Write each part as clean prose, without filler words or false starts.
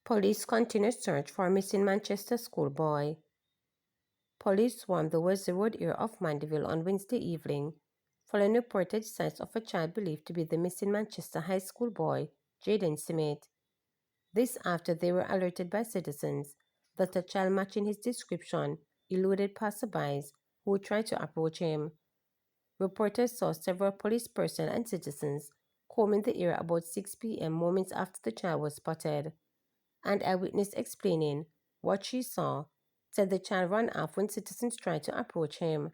Police continue search for missing Manchester schoolboy. Police swarmed the West Road area of Mandeville on Wednesday evening, following reported signs of a child believed to be the missing Manchester High School boy, Jaden Smith. This after they were alerted by citizens that a child matching his description eluded passerbys who tried to approach him. Reporters saw several police personnel and citizens combing the area about 6 p.m. moments after the child was spotted. An eyewitness explaining what she saw said the child ran off when citizens tried to approach him.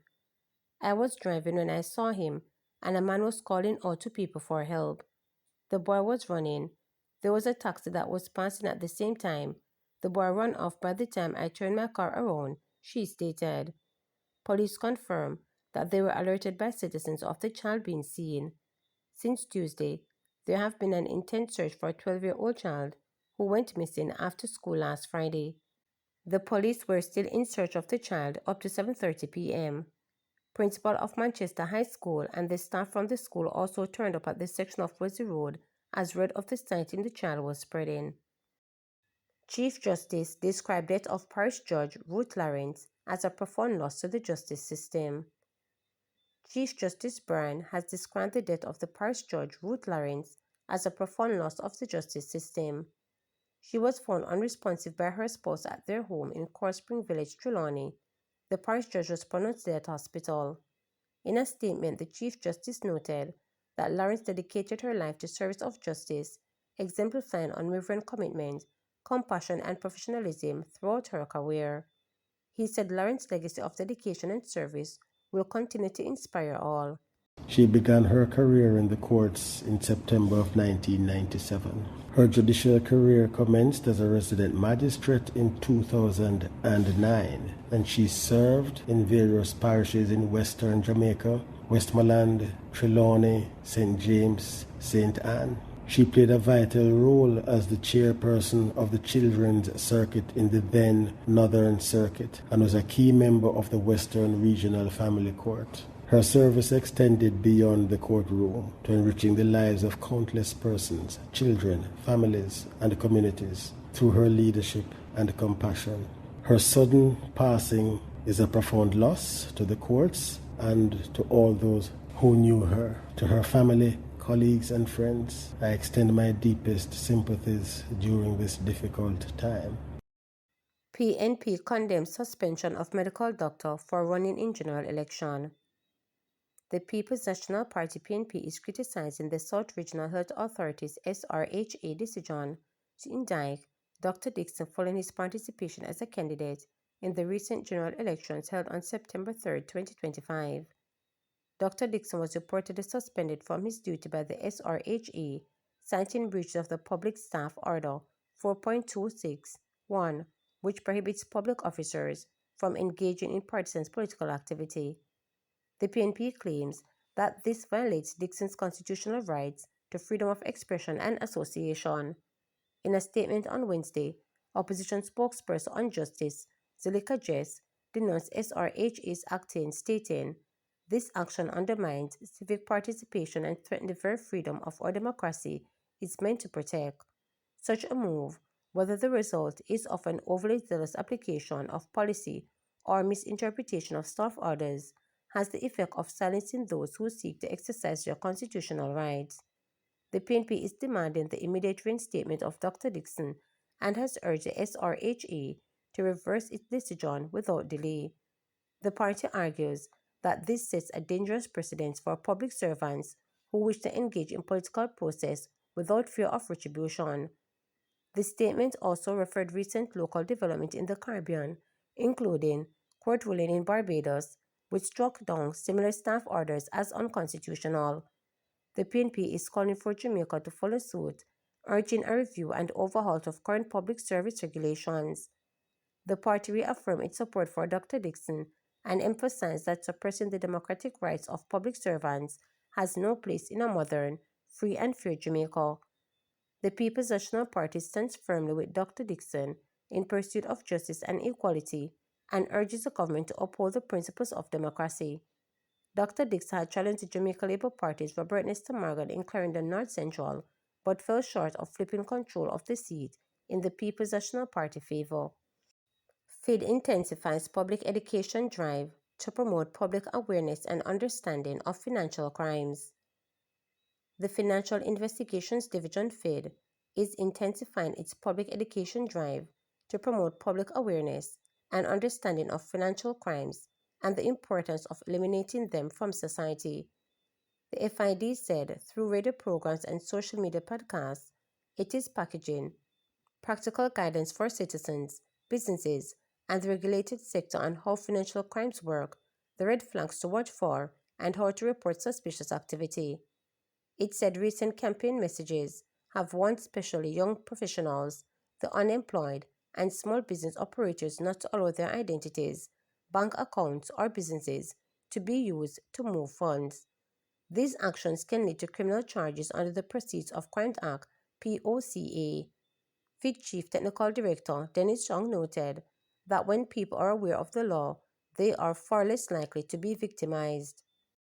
"I was driving when I saw him, and a man was calling out to people for help. The boy was running. There was a taxi that was passing at the same time. The boy ran off by the time I turned my car around," she stated. Police confirmed that they were alerted by citizens of the child being seen. Since Tuesday, there have been an intense search for a 12-year-old child who went missing after school last Friday. The police were still in search of the child up to 7:30 p.m. Principal of Manchester High School and the staff from the school also turned up at the section of Wesley Road as word of the sighting the child was spreading. Chief Justice described death of Parish Judge Ruth Lawrence as a profound loss to the justice system. Chief Justice Bryan has described the death of the Parish Judge Ruth Lawrence as a profound loss of the justice system. She was found unresponsive by her spouse at their home in Coral Spring Village, Trelawney. The parish judge was pronounced dead at hospital. In a statement, the Chief Justice noted that Lawrence dedicated her life to service of justice, exemplifying unwavering commitment, compassion, and professionalism throughout her career. He said Lawrence's legacy of dedication and service will continue to inspire all. She began her career in the courts in September of 1997. Her judicial career commenced as a resident magistrate in 2009, and she served in various parishes in Western Jamaica, Westmoreland, Trelawney, St. James, St. Anne. She played a vital role as the chairperson of the Children's Circuit in the then Northern Circuit and was a key member of the Western Regional Family Court. Her service extended beyond the courtroom to enriching the lives of countless persons, children, families, and communities through her leadership and compassion. Her sudden passing is a profound loss to the courts and to all those who knew her. To her family, colleagues, and friends, I extend my deepest sympathies during this difficult time. PNP condemns suspension of medical doctor for running in general election. The People's National Party PNP is criticizing the South Regional Health Authority's SRHA decision to indict Dr. Dixon following his participation as a candidate in the recent general elections held on September 3, 2025. Dr. Dixon was reportedly suspended from his duty by the SRHA, citing breaches of the Public Staff Order 4.26.1, which prohibits public officers from engaging in partisan political activity. The PNP claims that this violates Dixon's constitutional rights to freedom of expression and association. In a statement on Wednesday, opposition spokesperson on justice, Zulika Jess, denounced SRHA's acting, stating, "This action undermines civic participation and threatens the very freedom of our democracy is meant to protect. Such a move, whether the result is of an overly zealous application of policy or misinterpretation of staff orders, has the effect of silencing those who seek to exercise their constitutional rights." The PNP is demanding the immediate reinstatement of Dr. Dixon and has urged the SRHA to reverse its decision without delay. The party argues that this sets a dangerous precedent for public servants who wish to engage in political process without fear of retribution. The statement also referred recent local development in the Caribbean, including court ruling in Barbados, which struck down similar staff orders as unconstitutional. The PNP is calling for Jamaica to follow suit, urging a review and overhaul of current public service regulations. The party reaffirmed its support for Dr. Dixon and emphasized that suppressing the democratic rights of public servants has no place in a modern, free and fair Jamaica. The People's National Party stands firmly with Dr. Dixon in pursuit of justice and equality and urges the government to uphold the principles of democracy. Dr. Dix had challenged the Jamaica Labour Party's Robert Nesta Margan in Clarendon North Central, but fell short of flipping control of the seat in the People's National Party favor. FID intensifies public education drive to promote public awareness and understanding of financial crimes. The Financial Investigations Division FID is intensifying its public education drive to promote public awareness and understanding of financial crimes and the importance of eliminating them from society. The FID said through radio programs and social media podcasts, it is packaging practical guidance for citizens, businesses, and the regulated sector on how financial crimes work, the red flags to watch for, and how to report suspicious activity. It said recent campaign messages have warned especially young professionals, the unemployed, and small business operators not to allow their identities, bank accounts, or businesses to be used to move funds. These actions can lead to criminal charges under the Proceeds of Crime Act (POCA). FID Chief Technical Director Dennis Strong noted that when people are aware of the law, they are far less likely to be victimized.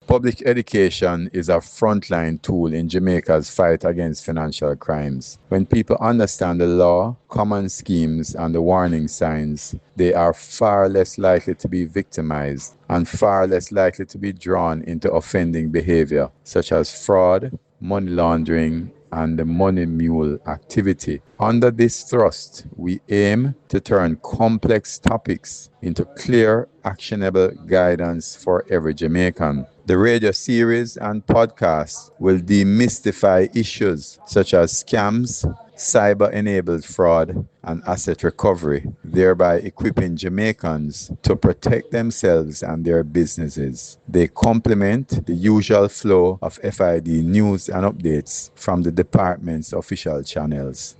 Public education is a frontline tool in Jamaica's fight against financial crimes. When people understand the law, common schemes, and the warning signs, they are far less likely to be victimized and far less likely to be drawn into offending behavior such as fraud, money laundering, and the money mule activity. Under this thrust, we aim to turn complex topics into clear, actionable guidance for every Jamaican. The radio series and podcasts will demystify issues such as scams, cyber-enabled fraud, and asset recovery, thereby equipping Jamaicans to protect themselves and their businesses. They complement the usual flow of FID news and updates from the department's official channels.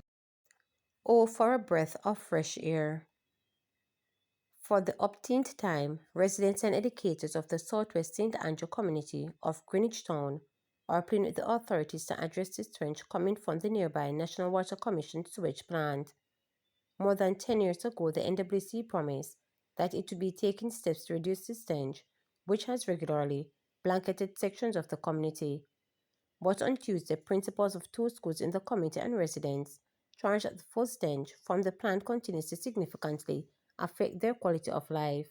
Oh, for a breath of fresh air. For the upteenth time, residents and educators of the Southwest St. Andrew community of Greenwich Town are pleading with the authorities to address the stench coming from the nearby National Water Commission sewage plant. More than 10 years ago, the NWC promised that it would be taking steps to reduce the stench, which has regularly blanketed sections of the community. But on Tuesday, principals of two schools in the community and residents charged that the full stench from the plant continues to significantly affect their quality of life.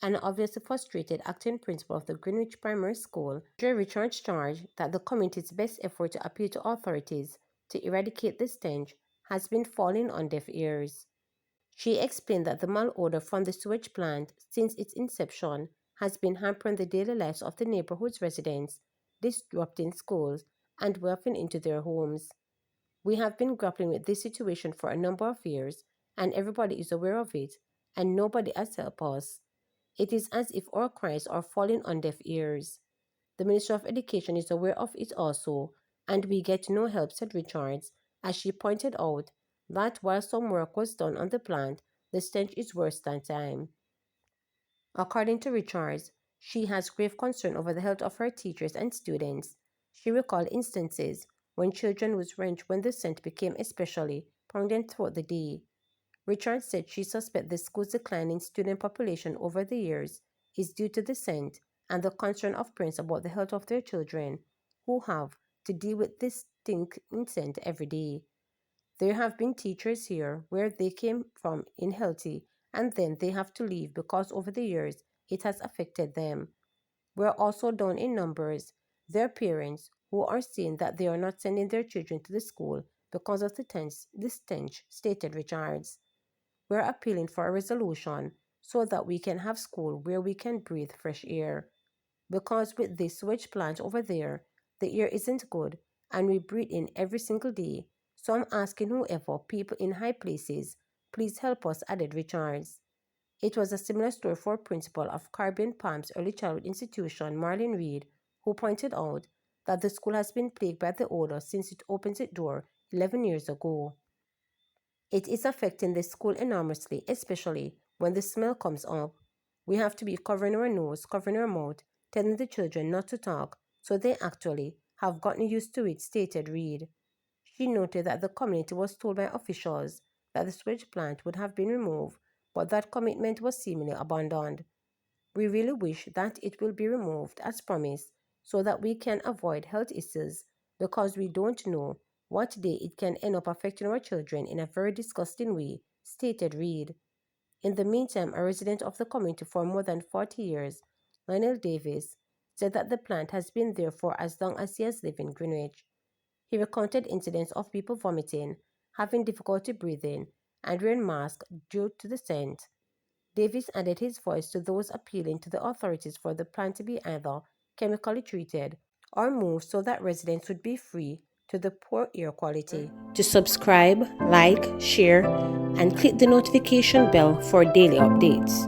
An obviously frustrated acting principal of the Greenwich Primary School, Joy Richards, charged that the community's best effort to appeal to authorities to eradicate the stench has been falling on deaf ears. She explained that the malodor from the sewage plant since its inception has been hampering the daily lives of the neighborhood's residents, disrupting schools, and wafting into their homes. We have been grappling with this situation for a number of years, and everybody is aware of it, and nobody has helped us. It is as if our cries are falling on deaf ears. The Minister of Education is aware of it also, and we get no help, said Richards, as she pointed out that while some work was done on the plant, the stench is worse than time. According to Richards, she has grave concern over the health of her teachers and students. She recalled instances when children was wrenched when the scent became especially pungent throughout the day. Richards said she suspects the school's decline in student population over the years is due to the scent and the concern of parents about the health of their children, who have to deal with this stinking scent every day. There have been teachers here where they came from unhealthy and then they have to leave because over the years it has affected them. We're also down in numbers. Their parents who are saying that they are not sending their children to the school because of the stench, stated Richards. We're appealing for a resolution so that we can have school where we can breathe fresh air. Because with this sewage plant over there, the air isn't good and we breathe in every single day. So I'm asking whoever, people in high places, please help us, added Richards. It was a similar story for principal of Caribbean Palms Early Childhood Institution, Marlene Reed, who pointed out that the school has been plagued by the odor since it opened its door 11 years ago. It is affecting the school enormously, especially when the smell comes up. We have to be covering our nose, covering our mouth, telling the children not to talk, so they actually have gotten used to it, stated Reed. She noted that the community was told by officials that the sewage plant would have been removed, but that commitment was seemingly abandoned. We really wish that it will be removed as promised so that we can avoid health issues because we don't know what day it can end up affecting our children in a very disgusting way, stated Reed. In the meantime, a resident of the community for more than 40 years, Lionel Davis, said that the plant has been there for as long as he has lived in Greenwich. He recounted incidents of people vomiting, having difficulty breathing, and wearing masks due to the scent. Davis added his voice to those appealing to the authorities for the plant to be either chemically treated or moved so that residents would be free to the poor air quality. To subscribe, like, share, and click the notification bell for daily updates.